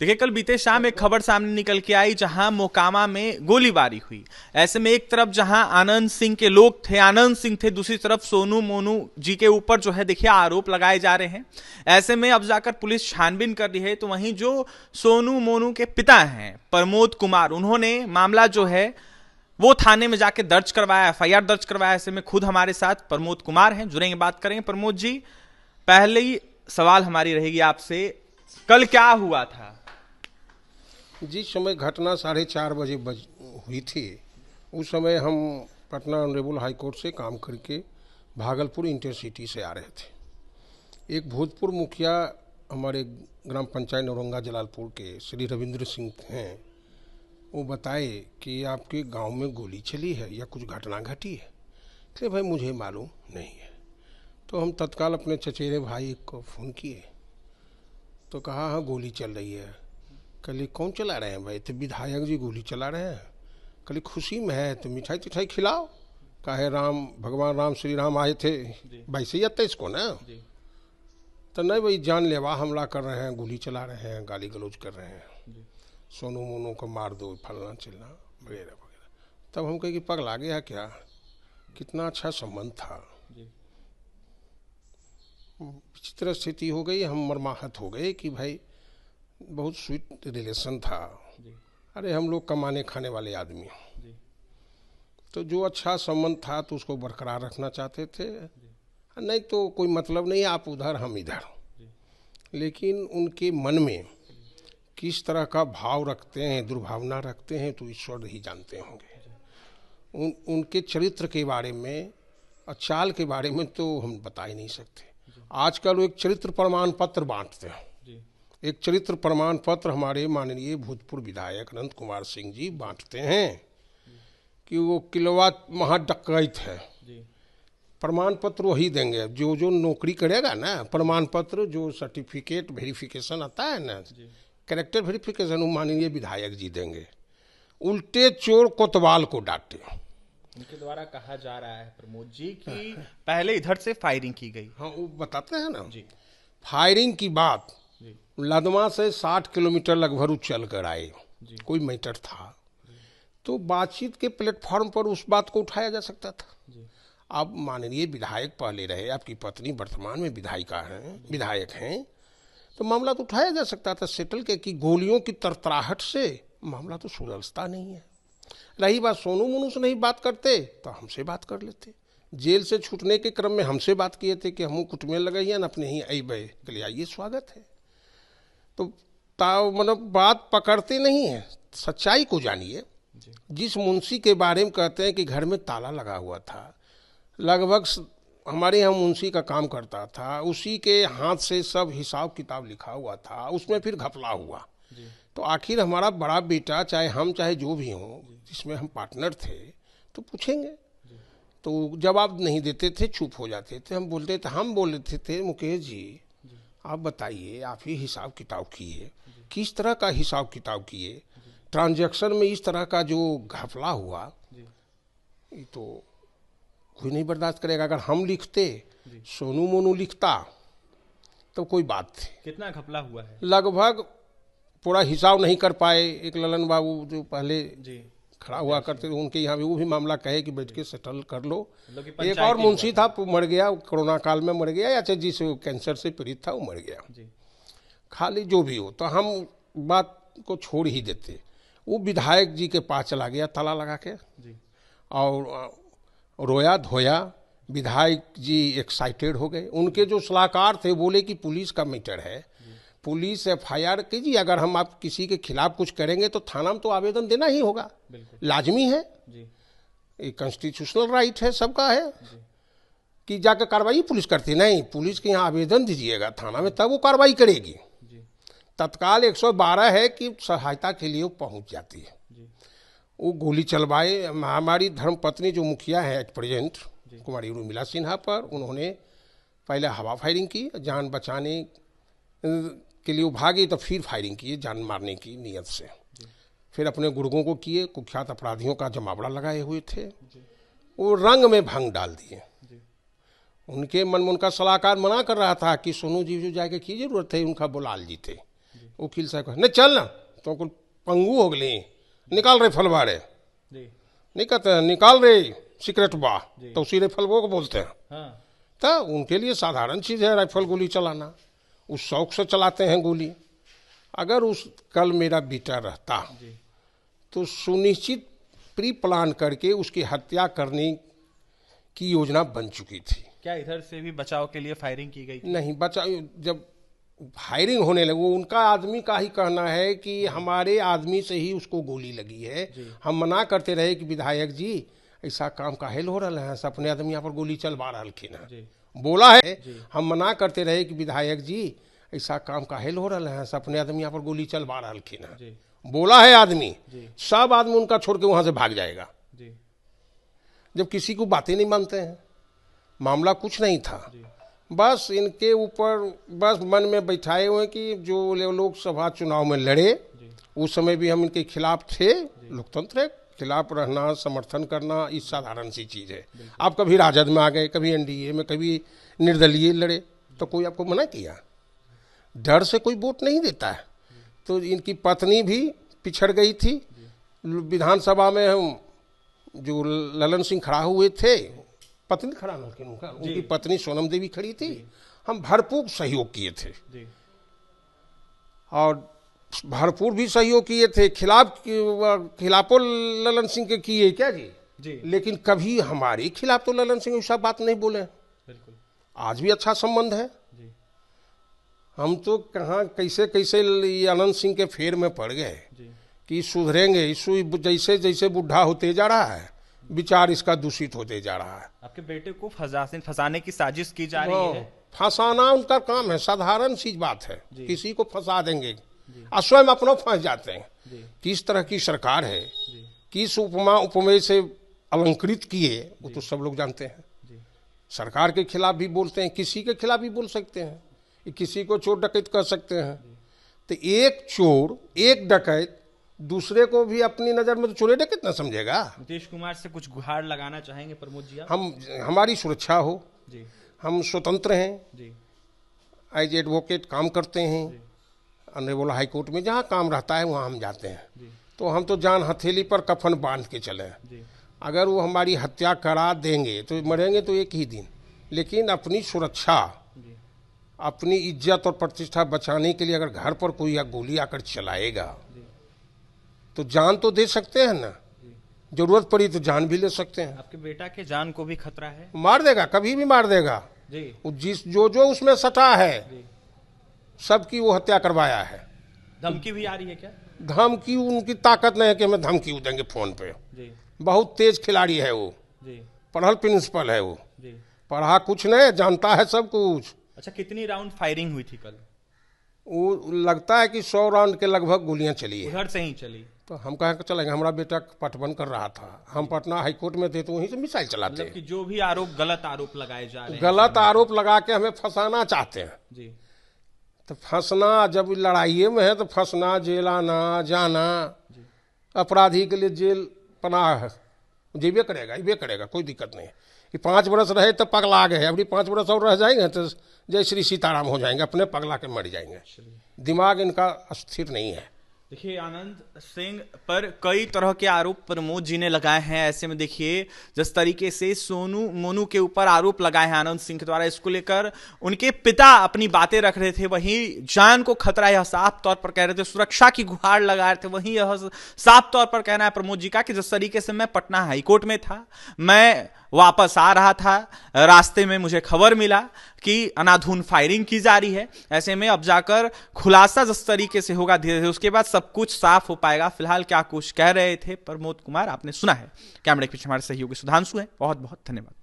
देखिए, कल बीते शाम एक खबर सामने निकल के आई जहां मोकामा में गोलीबारी हुई। ऐसे में एक तरफ जहां आनंद सिंह के लोग थे, आनंद सिंह थे, दूसरी तरफ सोनू मोनू जी के ऊपर जो है देखिए आरोप लगाए जा रहे हैं। ऐसे में अब जाकर पुलिस छानबीन कर रही है। तो वहीं जो सोनू मोनू के पिता हैं प्रमोद कुमार, उन्होंने मामला जो है वो थाने में जाके दर्ज करवाया, एफआईआर दर्ज करवाया। ऐसे में खुद हमारे साथ प्रमोद कुमार हैं, जुड़ेंगे, बात करेंगे। प्रमोद जी, पहले ही सवाल हमारी रहेगी आपसे, कल क्या हुआ था? जिस समय घटना 4:30 बजे हुई थी, उस समय हम पटना ऑनरेबल हाई कोर्ट से काम करके भागलपुर इंटरसिटी से आ रहे थे। एक भूतपूर्व मुखिया हमारे ग्राम पंचायत नौरंगा जलालपुर के श्री रविंद्र सिंह हैं, वो बताए कि आपके गांव में गोली चली है या कुछ घटना घटी है। तो भाई मुझे मालूम नहीं है। तो हम तत्काल अपने चचेरे भाई को फ़ोन किए तो कहा हाँ गोली चल रही है। कल कौन चला रहे हैं भाई? तो विधायक जी गोली चला रहे हैं। कल खुशी में है तो मिठाई तिठाई खिलाओ। काहे राम भगवान राम श्री राम आए थे, वैसे ही आता इसको ना। तो नहीं भाई जानलेवा हमला कर रहे हैं, गोली चला रहे हैं, गाली गलौज कर रहे हैं, सोनू मोनू को मार दो, फलना चिलना वगैरह वगैरह। तब हम कहे कि पगला गया क्या? कितना अच्छा संबंध था। विचित्र स्थिति हो गई, हम मर्माहत हो गए कि भाई बहुत स्वीट रिलेशन था। अरे हम लोग कमाने खाने वाले आदमी, तो जो अच्छा संबंध था तो उसको बरकरार रखना चाहते थे। नहीं तो कोई मतलब नहीं, आप उधर हम इधर। लेकिन उनके मन में किस तरह का भाव रखते हैं, दुर्भावना रखते हैं, तो ईश्वर ही जानते होंगे। उनके चरित्र के बारे में और चाल के बारे में तो हम बता ही नहीं सकते। आजकल वो एक चरित्र प्रमाण पत्र बांटते हैं। एक चरित्र प्रमाण पत्र हमारे माननीय भूतपूर्व विधायक अनंत कुमार सिंह जी बांटते हैं कि वो किलवा महाडकैत है। प्रमाण पत्र वही देंगे जो जो नौकरी करेगा ना। प्रमाण पत्र जो सर्टिफिकेट वेरिफिकेशन आता है ना, कैरेक्टर वेरिफिकेशन, वो माननीय विधायक जी देंगे। उल्टे चोर कोतवाल को डांटे। उनके द्वारा कहा जा रहा है प्रमोद जी कि पहले इधर से फायरिंग की गई। हाँ, वो बताते हैं ना जी। फायरिंग की बात लदमा से 60 किलोमीटर लगभग चल कर आए, कोई मैटर था तो बातचीत के प्लेटफॉर्म पर उस बात को उठाया जा सकता था। अब माननीय विधायक पहले रहे, आपकी पत्नी वर्तमान में विधायक हैं, तो मामला तो उठाया जा सकता था सेटल के। कि गोलियों की तरतराहट से मामला तो सुलझता नहीं है। रही बात सोनू मोनू से नहीं बात करते तो हमसे बात कर लेते। जेल से छूटने के क्रम में हमसे बात किए थे कि हम कुटमें लगाइए ना अपने ही अबे के लिए आइए, स्वागत है। तो मतलब बात पकड़ते नहीं है, सच्चाई को जानिए। जिस मुंशी के बारे में कहते हैं कि घर में ताला लगा हुआ था, लगभग हमारे यहाँ मुंशी का काम करता था, उसी के हाथ से सब हिसाब किताब लिखा हुआ था, उसमें फिर घपला हुआ। तो आखिर हमारा बड़ा बेटा, चाहे हम चाहे जो भी हों, जिसमें हम पार्टनर थे, तो पूछेंगे। तो जवाब नहीं देते थे, चुप हो जाते थे। हम बोलते थे, हम बोल रहे थे मुकेश जी आप बताइए, आप ही हिसाब किताब किए, किस तरह का हिसाब किताब किए, ट्रांजैक्शन में इस तरह का जो घपला हुआ, ये तो कोई नहीं बर्दाश्त करेगा। अगर हम लिखते, सोनू मोनू लिखता, तो कोई बात थी। कितना घपला हुआ है? लगभग पूरा हिसाब नहीं कर पाए। एक ललन बाबू जो पहले खड़ा हुआ करते थे, उनके यहाँ भी वो भी मामला कहे कि बैठ के सेटल कर लो। एक और मुंशी था, मर गया, कोरोना काल में मर गया, या जिस कैंसर से पीड़ित था वो मर गया। खाली जो भी हो, तो हम बात को छोड़ ही देते। वो विधायक जी के पास चला गया ताला लगा के और रोया धोया। विधायक जी एक्साइटेड हो गए। उनके जो सलाहकार थे बोले कि पुलिस का मैटर है, पुलिस एफआईआर कीजिए। अगर हम आप किसी के खिलाफ कुछ करेंगे तो थाना में तो आवेदन देना ही होगा, लाजमी है, ये कॉन्स्टिट्यूशनल राइट है, सबका है कि जाकर कार्रवाई पुलिस करती नहीं। पुलिस के यहाँ आवेदन दीजिएगा थाना में, तब वो कार्रवाई करेगी। तत्काल 112 है कि सहायता के लिए वो पहुँच जाती है। वो गोली चलवाए। हमारी धर्मपत्नी जो मुखिया है एट प्रेजेंट, कुमारी उर्मिला सिन्हा पर, उन्होंने पहले हवा फायरिंग की, जान बचाने के लिए वो भागे, तो फिर फायरिंग किए जान मारने की नीयत से। फिर अपने गुर्गों को किए, कुख्यात अपराधियों का जमावड़ा लगाए हुए थे, वो रंग में भंग डाल दिए। उनके मन में उनका सलाहकार मना कर रहा था कि सोनू जी जो जाके की जरूरत है, उनका बुलाल जी थे वकील साहब कहा नहीं चल ना, तो कुल पंगू हो गई, निकाल राइफल बारे, नहीं कहते निकाल रे सिगरेट बा, तो उसी राइफल वो को बोलते हैं। हाँ। तो उनके लिए साधारण चीज़ है राइफल गोली चलाना, उस शौक से चलाते हैं गोली। अगर उस कल मेरा बेटा रहता तो सुनिश्चित प्री प्लान करके उसकी हत्या करने की योजना बन चुकी थी। क्या इधर से भी बचाव के लिए फायरिंग की गई थी? नहीं, जब फायरिंग होने लगी, वो उनका आदमी का ही कहना है कि हमारे आदमी से ही उसको गोली लगी है। हम मना करते रहे कि विधायक जी ऐसा काम काहे हो रहा है, अपने आदमी यहाँ पर गोली चलवा रखिन है, बोला है। हम मना करते रहे कि विधायक जी ऐसा काम काहे हो रहा है, अपने आदमी यहाँ पर गोली चलवा रखिन है, बोला है आदमी। सब आदमी उनका छोड़ के वहां से भाग जाएगा। जब किसी को बातें नहीं मानते हैं, मामला कुछ नहीं था, बस इनके ऊपर बस मन में बैठाए हुए कि जो लोकसभा चुनाव में लड़े उस समय भी हम इनके खिलाफ थे। लोकतंत्र है, खिलाफ रहना, समर्थन करना, इस साधारण सी चीज़ है। आप कभी राजद में आ गए, कभी एनडीए में, कभी निर्दलीय लड़े, तो कोई आपको मना किया? डर से कोई वोट नहीं देता है। तो इनकी पत्नी भी पिछड़ गई थी विधानसभा में। हम जो ललन सिंह खड़ा हुए थे, पत्नी खड़ा न थी उनका, उनकी पत्नी सोनम देवी खड़ी थी। हम भरपूर सहयोग किए थे और भरपूर भी सहयोग किए थे। खिलाफो ललन सिंह के किए क्या जी? लेकिन कभी हमारे खिलाफ तो ललन सिंह ऐसा बात नहीं बोले। आज भी अच्छा संबंध है। हम तो कहाँ कैसे कैसे आनंद सिंह के फेर में पड़ गए कि सुधरेंगे, जैसे जैसे बुढ़ा होते जा रहा है, विचार इसका दूषित होते जा रहा है। आपके बेटे को फंसाने की साजिश की जा रही है। फंसाना उनका काम है, साधारण सी बात है। किसी को फंसा देंगे और स्वयं अपना फंस जाते हैं। किस तरह की सरकार है, किस उपमेय से अलंकृत किए, वो तो सब लोग जानते हैं। सरकार के खिलाफ भी बोलते हैं, किसी के खिलाफ भी बोल सकते हैं, किसी को चोर डकैत कर सकते हैं। तो एक चोर, एक डकैत दूसरे को भी अपनी नजर में तो चोरी डकैत ना समझेगा। नीतीश कुमार से कुछ गुहार लगाना चाहेंगे प्रमोद जी? हमारी सुरक्षा हो जी। हम स्वतंत्र हैं जी, एज एडवोकेट काम करते हैं ऑनरेबल हाई कोर्ट में। जहाँ काम रहता है वहाँ हम जाते हैं। तो हम तो जान हथेली पर कफन बांध के चले। अगर वो हमारी हत्या करा देंगे तो मरेंगे तो एक ही दिन, लेकिन अपनी सुरक्षा, अपनी इज्जत और प्रतिष्ठा बचाने के लिए अगर घर पर कोई गोली आकर चलाएगा तो जान तो दे सकते हैं ना, जरूरत पड़ी तो जान भी ले सकते हैं। आपके बेटा के जान को भी खतरा है? मार देगा, कभी भी मार देगा जी। जो उसमें सटा है सबकी वो हत्या करवाया है। धमकी भी आ रही है क्या? धमकी उनकी ताकत नहीं है कि हमें धमकी देंगे फोन पे जी। बहुत तेज खिलाड़ी है वो जी। पढ़ल प्रिंसिपल है वो जी। पढ़ा कुछ नहीं, जानता है सब कुछ। अच्छा, कितनी राउंड फायरिंग हुई थी कल? वो लगता है कि 100 राउंड के लगभग गोलियां चली है। उधर से ही चली? तो हम कहाँ चलेंगे, हमारा बेटा पटवन कर रहा था, हम पटना हाईकोर्ट में थे तो वहीं से मिसाइल चलाते हैं। कि जो भी गलत आरोप लगाए जा रहे हैं, गलत आरोप लगा के हमें फंसाना चाहते हैं जी। तो फंसना, जब लड़ाई में है तो फंसना, जेल आना जाना, अपराधी के लिए जेल पनाह जेबे करेगा, कोई दिक्कत नहीं है। कि 5 बरस रहे तो पगला गए, अभी 5 बरस और रह जाएंगे तो जय श्री सीताराम हो जाएंगे, अपने पगला के मर जाएंगे। दिमाग इनका स्थिर नहीं है। देखिए, आनंद सिंह पर कई तरह के आरोप प्रमोद जी ने लगाए हैं। ऐसे में देखिए, जिस तरीके से सोनू मोनू के ऊपर आरोप लगाए हैं आनंद सिंह के द्वारा, इसको लेकर उनके पिता अपनी बातें रख रहे थे, वहीं जान को खतरा यह साफ तौर पर कह रहे थे, सुरक्षा की गुहार लगा रहे थे। वहीं यह साफ तौर पर कहना है प्रमोद जी का कि जिस तरीके से मैं पटना हाईकोर्ट में था, मैं वापस आ रहा था, रास्ते में मुझे खबर मिला कि अनाधून फायरिंग की जा रही है। ऐसे में अब जाकर खुलासा जिस तरीके से होगा धीरे धीरे, उसके बाद सब कुछ साफ हो पाएगा। फिलहाल क्या कुछ कह रहे थे प्रमोद कुमार आपने सुना है। कैमरे के पीछे हमारे सहयोगी सुधांशु हैं। बहुत बहुत धन्यवाद।